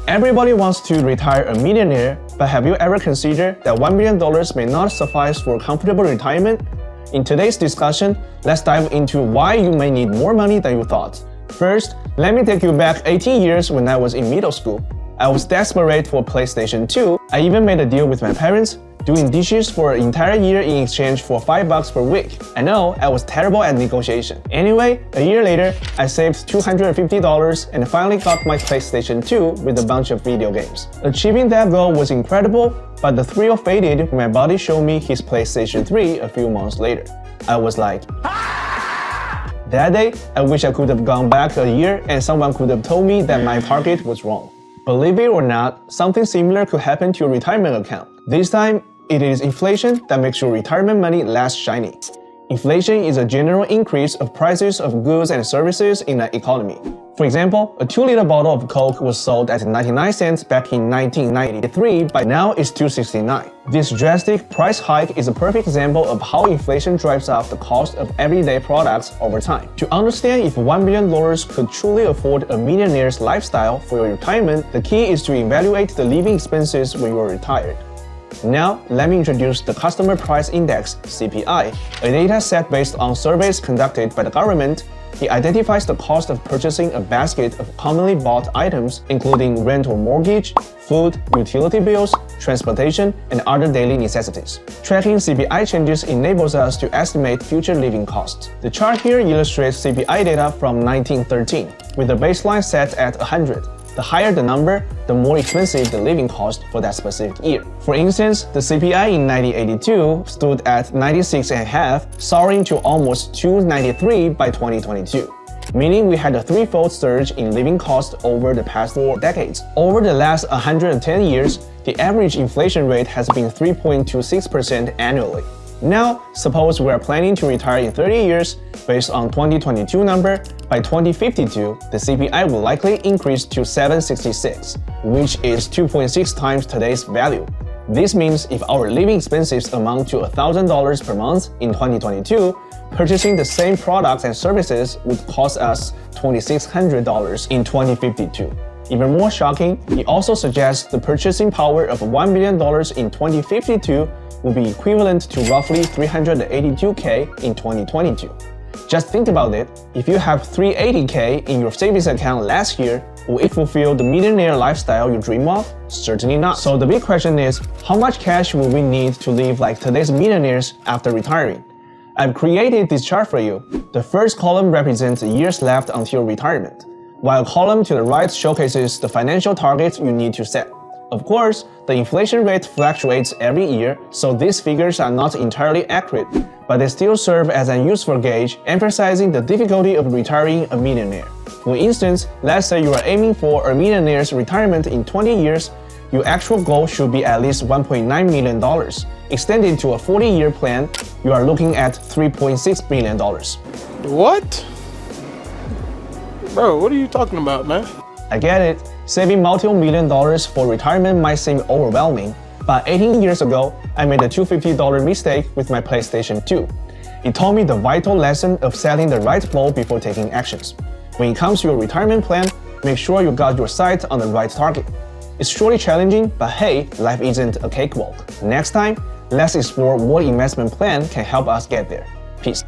Everybody wants to retire a millionaire, but have you ever considered that $1 million may not suffice for a comfortable retirement? In today's discussion, let's dive into why you may need more money than you thought. First, let me take you back 18 years when I was in middle school. I was desperate for PlayStation 2. I even made a deal with my parents, doing dishes for an entire year in exchange for $5 per week. I know, I was terrible at negotiation. Anyway, a year later, I saved $250 and finally got my PlayStation 2 with a bunch of video games. Achieving that goal was incredible, but the thrill faded when my buddy showed me his PlayStation 3 a few months later. I was like, that day, I wish I could have gone back a year and someone could have told me that my target was wrong. Believe it or not, something similar could happen to your retirement account. This time, it is inflation that makes your retirement money less shiny. Inflation is a general increase of prices of goods and services in an economy. For example, a 2-liter bottle of Coke was sold at 99 cents back in 1993, but now it's $2.69. This drastic price hike is a perfect example of how inflation drives up the cost of everyday products over time. To understand if $1 million could truly afford a millionaire's lifestyle for your retirement, the key is to evaluate the living expenses when you are retired. Now, let me introduce the Customer Price Index (CPI), a data set based on surveys conducted by the government. It identifies the cost of purchasing a basket of commonly bought items, including rent or mortgage, food, utility bills, transportation, and other daily necessities. Tracking CPI changes enables us to estimate future living costs. The chart here illustrates CPI data from 1913, with the baseline set at 100. The higher the number, the more expensive the living cost for that specific year. For instance, the CPI in 1982 stood at 96.5, soaring to almost 293 by 2022, meaning we had a threefold surge in living costs over the past 4 decades. Over the last 110 years, the average inflation rate has been 3.26% annually. Now, suppose we are planning to retire in 30 years. Based on 2022 number, by 2052, the CPI will likely increase to 766, which is 2.6 times today's value. This means if our living expenses amount to $1,000 per month in 2022, purchasing the same products and services would cost us $2,600 in 2052. Even more shocking, it also suggests the purchasing power of $1 million in 2052 will be equivalent to roughly $382K in 2022. Just think about it, if you have $380K in your savings account last year, will it fulfill the millionaire lifestyle you dream of? Certainly not. So the big question is, how much cash will we need to live like today's millionaires after retiring? I've created this chart for you. The first column represents the years left until retirement, while a column to the right showcases the financial targets you need to set. Of course, the inflation rate fluctuates every year, so these figures are not entirely accurate, but they still serve as a useful gauge, emphasizing the difficulty of retiring a millionaire. For instance, let's say you are aiming for a millionaire's retirement in 20 years, your actual goal should be at least $1.9 million. Extended to a 40-year plan, you are looking at $3.6 billion. What? Bro, what are you talking about, man? I get it. Saving multi-million dollars for retirement might seem overwhelming, but 18 years ago, I made a $250 mistake with my PlayStation 2. It taught me the vital lesson of setting the right goal before taking actions. When it comes to your retirement plan, make sure you got your sights on the right target. It's surely challenging, but hey, life isn't a cakewalk. Next time, let's explore what investment plan can help us get there. Peace.